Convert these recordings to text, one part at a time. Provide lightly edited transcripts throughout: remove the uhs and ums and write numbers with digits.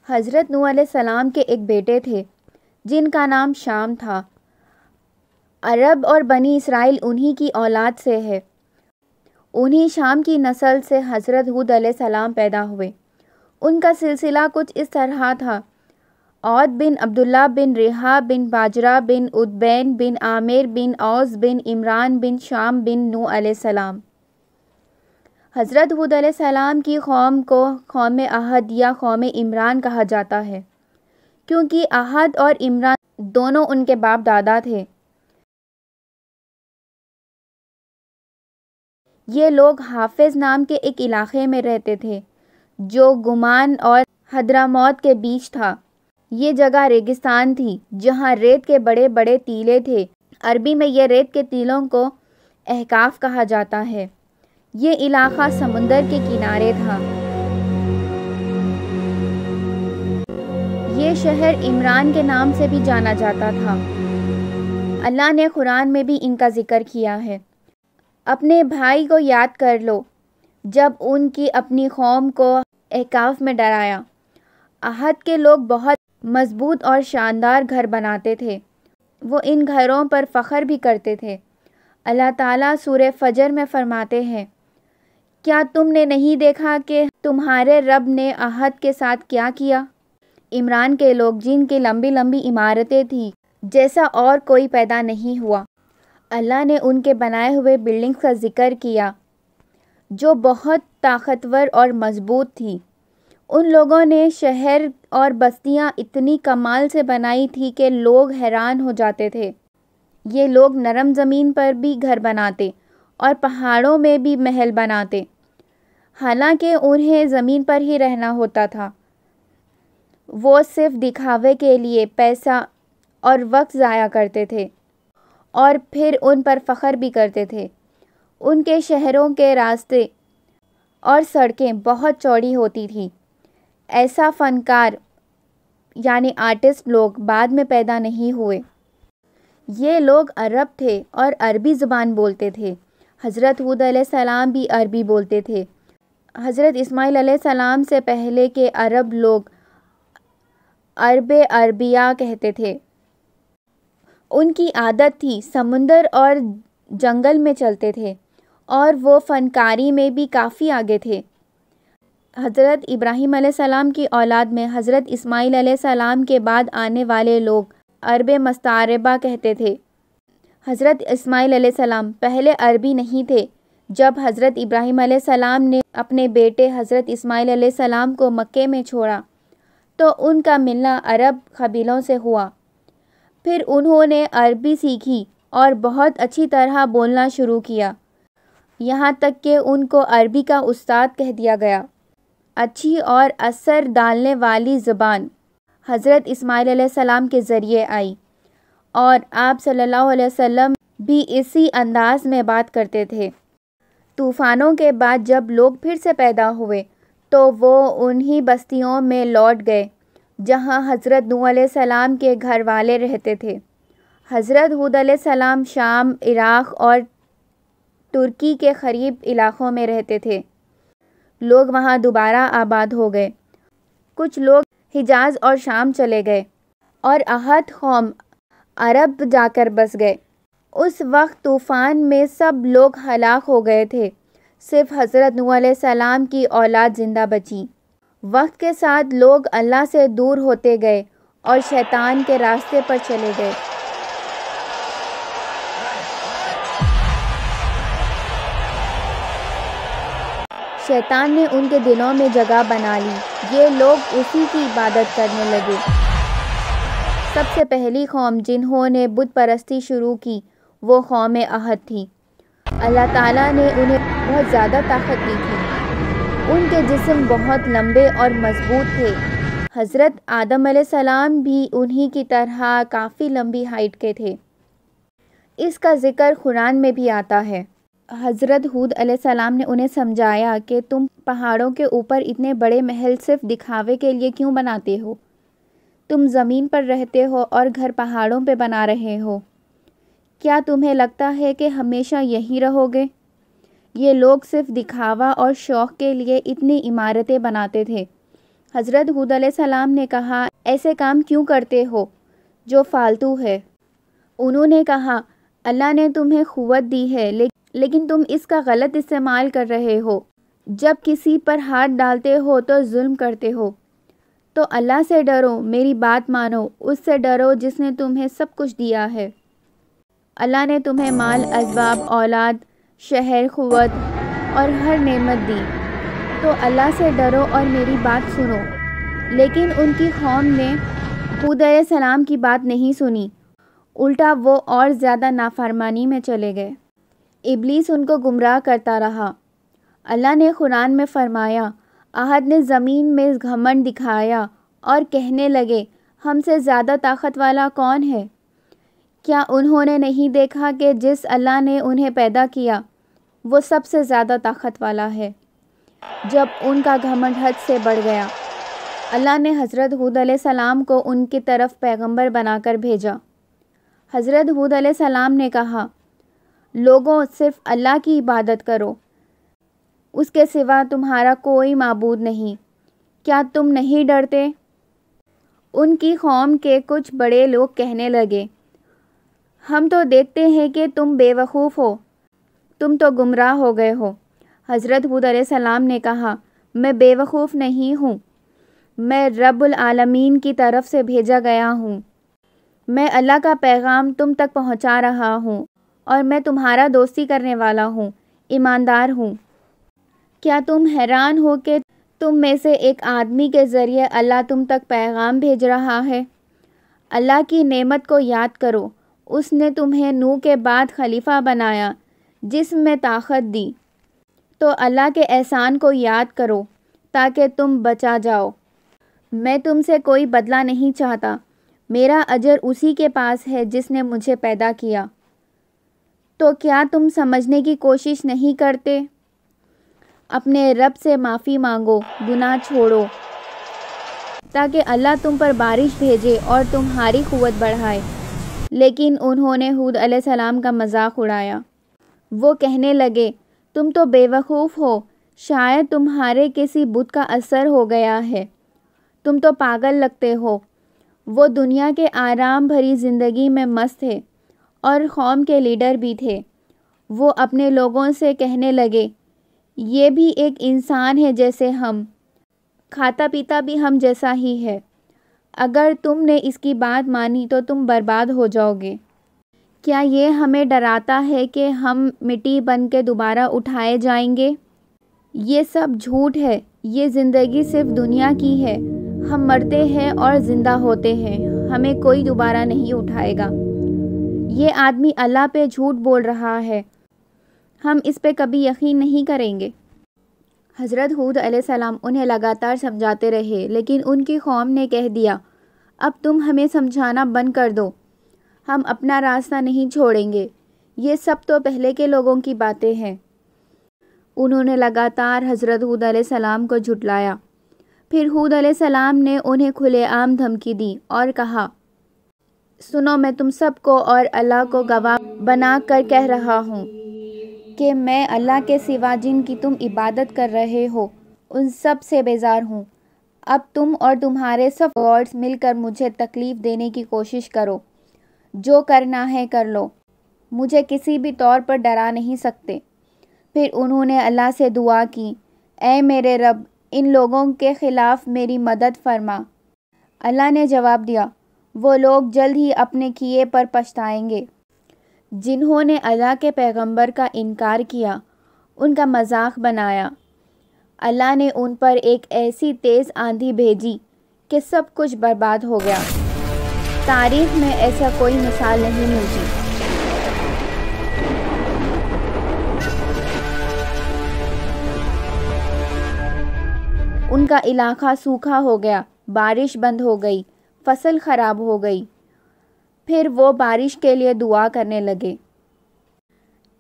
حضرت نوح علیہ السلام کے ایک بیٹے تھے جن کا نام شام تھا۔ عرب اور بنی اسرائیل انہی کی اولاد سے ہے۔ انہی شام کی نسل سے حضرت ہود علیہ السلام پیدا ہوئے۔ ان کا سلسلہ کچھ اس طرح تھا: عود بن عبداللہ بن ریحہ بن باجرہ بن عدبین بن عامر بن اوس بن عمران بن شام بن نوح علیہ السلام۔ حضرت ہود علیہ السلام کی قوم کو قوم عہد یا قوم عمران کہا جاتا ہے، کیونکہ عہد اور عمران دونوں ان کے باپ دادا تھے۔ یہ لوگ حافظ نام کے ایک علاقے میں رہتے تھے جو گمان اور حضرموت کے بیچ تھا۔ یہ جگہ ریگستان تھی جہاں ریت کے بڑے بڑے ٹیلے تھے۔ عربی میں یہ ریت کے ٹیلوں کو احقاف کہا جاتا ہے۔ یہ علاقہ سمندر کے کنارے تھا۔ یہ شہر عمران کے نام سے بھی جانا جاتا تھا۔ اللہ نے قرآن میں بھی ان کا ذکر کیا ہے۔ اپنے بھائی کو یاد کر لو جب ان کی اپنی قوم کو احقاف میں ڈرایا۔ عہد کے لوگ بہت مضبوط اور شاندار گھر بناتے تھے۔ وہ ان گھروں پر فخر بھی کرتے تھے۔ اللہ تعالیٰ سورہ فجر میں فرماتے ہیں، کیا تم نے نہیں دیکھا کہ تمہارے رب نے عہد کے ساتھ کیا کیا؟ عمران کے لوگ جن کی لمبی لمبی عمارتیں تھیں جیسا اور کوئی پیدا نہیں ہوا۔ اللہ نے ان کے بنائے ہوئے بلڈنگز کا ذکر کیا جو بہت طاقتور اور مضبوط تھی۔ ان لوگوں نے شہر اور بستیاں اتنی کمال سے بنائی تھی کہ لوگ حیران ہو جاتے تھے۔ یہ لوگ نرم زمین پر بھی گھر بناتے اور پہاڑوں میں بھی محل بناتے، حالانکہ انہیں زمین پر ہی رہنا ہوتا تھا۔ وہ صرف دکھاوے کے لیے پیسہ اور وقت ضائع کرتے تھے اور پھر ان پر فخر بھی کرتے تھے۔ ان کے شہروں کے راستے اور سڑکیں بہت چوڑی ہوتی تھیں۔ ایسا فنکار یعنی آرٹسٹ لوگ بعد میں پیدا نہیں ہوئے۔ یہ لوگ عرب تھے اور عربی زبان بولتے تھے۔ حضرت ہود علیہ السلام بھی عربی بولتے تھے۔ حضرت اسماعیل علیہ السلام سے پہلے کے عرب لوگ عرب عربیہ کہتے تھے۔ ان کی عادت تھی سمندر اور جنگل میں چلتے تھے اور وہ فنکاری میں بھی کافی آگے تھے۔ حضرت ابراہیم علیہ السلام کی اولاد میں حضرت اسماعیل علیہ السلام کے بعد آنے والے لوگ عرب مستعربہ کہتے تھے۔ حضرت اسماعیل علیہ السلام پہلے عربی نہیں تھے۔ جب حضرت ابراہیم علیہ السلام نے اپنے بیٹے حضرت اسماعیل علیہ السلام کو مکے میں چھوڑا تو ان کا ملنا عرب قبیلوں سے ہوا۔ پھر انہوں نے عربی سیکھی اور بہت اچھی طرح بولنا شروع کیا، یہاں تک کہ ان کو عربی کا استاد کہہ دیا گیا۔ اچھی اور اثر ڈالنے والی زبان حضرت اسماعیل علیہ السلام کے ذریعے آئی، اور آپ صلی اللہ علیہ وسلم بھی اسی انداز میں بات کرتے تھے۔ طوفانوں کے بعد جب لوگ پھر سے پیدا ہوئے تو وہ انہی بستیوں میں لوٹ گئے جہاں حضرت نوح علیہ السلام کے گھر والے رہتے تھے۔ حضرت ہود علیہ السلام شام، عراق اور ترکی کے قریب علاقوں میں رہتے تھے۔ لوگ وہاں دوبارہ آباد ہو گئے۔ کچھ لوگ حجاز اور شام چلے گئے اور عہد قوم عرب جا کر بس گئے۔ اس وقت طوفان میں سب لوگ ہلاک ہو گئے تھے، صرف حضرت نوح علیہ السلام کی اولاد زندہ بچی۔ وقت کے ساتھ لوگ اللہ سے دور ہوتے گئے اور شیطان کے راستے پر چلے گئے۔ شیطان نے ان کے دلوں میں جگہ بنا لی۔ یہ لوگ اسی کی عبادت کرنے لگے۔ سب سے پہلی قوم جنہوں نے بت پرستی شروع کی وہ قوم عہد تھی۔ اللہ تعالیٰ نے انہیں بہت زیادہ طاقت دی تھی۔ ان کے جسم بہت لمبے اور مضبوط تھے۔ حضرت آدم علیہ السلام بھی انہی کی طرح کافی لمبی ہائٹ کے تھے۔ اس کا ذکر قرآن میں بھی آتا ہے۔ حضرت ہود علیہ السلام نے انہیں سمجھایا کہ تم پہاڑوں کے اوپر اتنے بڑے محل صرف دکھاوے کے لیے کیوں بناتے ہو؟ تم زمین پر رہتے ہو اور گھر پہاڑوں پہ بنا رہے ہو۔ کیا تمہیں لگتا ہے کہ ہمیشہ یہیں رہو گے؟ یہ لوگ صرف دکھاوا اور شوق کے لیے اتنی عمارتیں بناتے تھے، حضرت ہود علیہ السلام نے کہا ایسے کام کیوں کرتے ہو جو فالتو ہے؟ انہوں نے کہا اللہ نے تمہیں قوت دی ہے لیکن تم اس کا غلط استعمال کر رہے ہو۔ جب کسی پر ہاتھ ڈالتے ہو تو ظلم کرتے ہو۔ تو اللہ سے ڈرو، میری بات مانو، اس سے ڈرو جس نے تمہیں سب کچھ دیا ہے۔ اللہ نے تمہیں مال، اسباب، اولاد، شہر، قوت اور ہر نعمت دی، تو اللہ سے ڈرو اور میری بات سنو۔ لیکن ان کی قوم نے ہود علیہ السلام کی بات نہیں سنی، الٹا وہ اور زیادہ نافرمانی میں چلے گئے۔ ابلیس ان کو گمراہ کرتا رہا۔ اللہ نے قرآن میں فرمایا، احد نے زمین میں گھمنڈ دکھایا اور کہنے لگے ہم سے زیادہ طاقت والا کون ہے؟ کیا انہوں نے نہیں دیکھا کہ جس اللہ نے انہیں پیدا کیا وہ سب سے زیادہ طاقت والا ہے؟ جب ان کا گھمنڈ حد سے بڑھ گیا، اللہ نے حضرت ہود علیہ السلام کو ان کی طرف پیغمبر بنا کر بھیجا۔ حضرت ہود علیہ السلام نے کہا، لوگوں صرف اللہ کی عبادت کرو، اس کے سوا تمہارا کوئی معبود نہیں، کیا تم نہیں ڈرتے؟ ان کی قوم کے کچھ بڑے لوگ کہنے لگے، ہم تو دیکھتے ہیں کہ تم بے وقوف ہو، تم تو گمراہ ہو گئے ہو۔ حضرت ہود علیہ السلام نے کہا، میں بے وقوف نہیں ہوں، میں رب العالمین کی طرف سے بھیجا گیا ہوں، میں اللہ کا پیغام تم تک پہنچا رہا ہوں اور میں تمہارا دوستی کرنے والا ہوں، ایماندار ہوں۔ کیا تم حیران ہو کہ تم میں سے ایک آدمی کے ذریعے اللہ تم تک پیغام بھیج رہا ہے؟ اللہ کی نعمت کو یاد کرو، اس نے تمہیں نوح کے بعد خلیفہ بنایا، جسم میں طاقت دی، تو اللہ کے احسان کو یاد کرو تاکہ تم بچا جاؤ۔ میں تم سے کوئی بدلہ نہیں چاہتا، میرا اجر اسی کے پاس ہے جس نے مجھے پیدا کیا۔ تو کیا تم سمجھنے کی کوشش نہیں کرتے؟ اپنے رب سے معافی مانگو، گناہ چھوڑو، تاکہ اللہ تم پر بارش بھیجے اور تمہاری قوت بڑھائے۔ لیکن انہوں نے ہود علیہ السلام کا مذاق اڑایا۔ وہ کہنے لگے، تم تو بے وقوف ہو، شاید تمہارے کسی بت کا اثر ہو گیا ہے، تم تو پاگل لگتے ہو۔ وہ دنیا کے آرام بھری زندگی میں مست تھے اور قوم کے لیڈر بھی تھے۔ وہ اپنے لوگوں سے کہنے لگے، یہ بھی ایک انسان ہے جیسے ہم، کھاتا پیتا بھی ہم جیسا ہی ہے، اگر تم نے اس کی بات مانی تو تم برباد ہو جاؤ گے۔ کیا یہ ہمیں ڈراتا ہے کہ ہم مٹی بن کے دوبارہ اٹھائے جائیں گے؟ یہ سب جھوٹ ہے، یہ زندگی صرف دنیا کی ہے، ہم مرتے ہیں اور زندہ ہوتے ہیں، ہمیں کوئی دوبارہ نہیں اٹھائے گا۔ یہ آدمی اللہ پہ جھوٹ بول رہا ہے، ہم اس پہ کبھی یقین نہیں کریں گے۔ حضرت ہود علیہ السلام انہیں لگاتار سمجھاتے رہے، لیکن ان کی قوم نے کہہ دیا، اب تم ہمیں سمجھانا بند کر دو، ہم اپنا راستہ نہیں چھوڑیں گے، یہ سب تو پہلے کے لوگوں کی باتیں ہیں۔ انہوں نے لگاتار حضرت ہود علیہ السلام کو جھٹلایا۔ پھر ہود علیہ السلام نے انہیں کھلے عام دھمکی دی اور کہا، سنو، میں تم سب کو اور اللہ کو گواہ بنا کر کہہ رہا ہوں کہ میں اللہ کے سوا جن کی تم عبادت کر رہے ہو ان سب سے بیزار ہوں۔ اب تم اور تمہارے سب گاڈز مل کر مجھے تکلیف دینے کی کوشش کرو، جو کرنا ہے کر لو، مجھے کسی بھی طور پر ڈرا نہیں سکتے۔ پھر انہوں نے اللہ سے دعا کی، اے میرے رب، ان لوگوں کے خلاف میری مدد فرما۔ اللہ نے جواب دیا، وہ لوگ جلد ہی اپنے کیے پر پچھتائیں گے۔ جنہوں نے اللہ کے پیغمبر کا انکار کیا، ان کا مذاق بنایا، اللہ نے ان پر ایک ایسی تیز آندھی بھیجی کہ سب کچھ برباد ہو گیا۔ تاریخ میں ایسا کوئی مثال نہیں ملتی۔ ان کا علاقہ سوکھا ہو گیا، بارش بند ہو گئی، فصل خراب ہو گئی۔ پھر وہ بارش کے لیے دعا کرنے لگے۔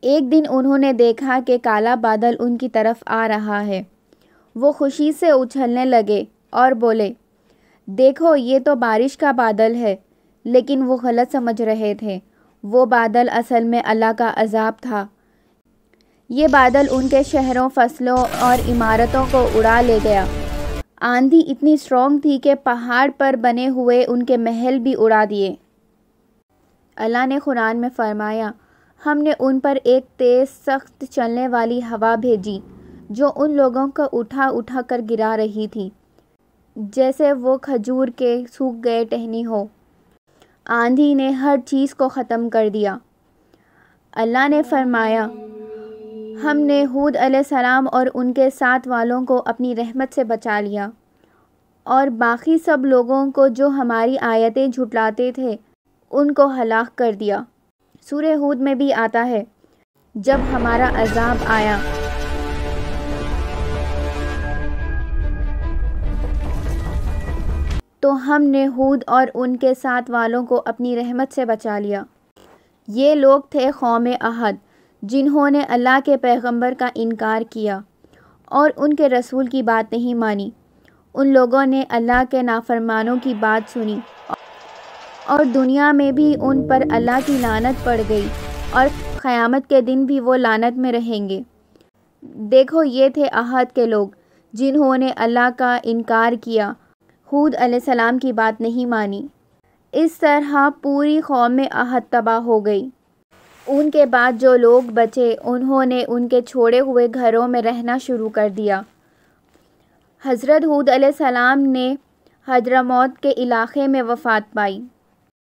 ایک دن انہوں نے دیکھا کہ کالا بادل ان کی طرف آ رہا ہے۔ وہ خوشی سے اچھلنے لگے اور بولے، دیکھو یہ تو بارش کا بادل ہے، لیکن وہ غلط سمجھ رہے تھے، وہ بادل اصل میں اللہ کا عذاب تھا۔ یہ بادل ان کے شہروں، فصلوں اور عمارتوں کو اڑا لے گیا۔ آندھی اتنی اسٹرانگ تھی کہ پہاڑ پر بنے ہوئے ان کے محل بھی اڑا دیے۔ اللہ نے قرآن میں فرمایا، ہم نے ان پر ایک تیز سخت چلنے والی ہوا بھیجی جو ان لوگوں کو اٹھا اٹھا کر گرا رہی تھی جیسے وہ کھجور کے سوکھ گئے ٹہنی ہو۔ آندھی نے ہر چیز کو ختم کر دیا۔ اللہ نے فرمایا، ہم نے ہود علیہ السلام اور ان کے ساتھ والوں کو اپنی رحمت سے بچا لیا، اور باقی سب لوگوں کو جو ہماری آیتیں جھٹلاتے تھے ان کو ہلاک کر دیا۔ سورہ ہود میں بھی آتا ہے، جب ہمارا عذاب آیا تو ہم نے ہود اور ان کے ساتھ والوں کو اپنی رحمت سے بچا لیا۔ یہ لوگ تھے قوم عہد، جنہوں نے اللہ کے پیغمبر کا انکار کیا اور ان کے رسول کی بات نہیں مانی۔ ان لوگوں نے اللہ کے نافرمانوں کی بات سنی اور دنیا میں بھی ان پر اللہ کی لعنت پڑ گئی، اور قیامت کے دن بھی وہ لعنت میں رہیں گے۔ دیکھو، یہ تھے عہد کے لوگ جنہوں نے اللہ کا انکار کیا، ہود علیہ السلام کی بات نہیں مانی۔ اس طرح پوری قوم عہد تباہ ہو گئی۔ ان کے بعد جو لوگ بچے انہوں نے ان کے چھوڑے ہوئے گھروں میں رہنا شروع کر دیا۔ حضرت ہود علیہ السلام نے حضرموت کے علاقے میں وفات پائی۔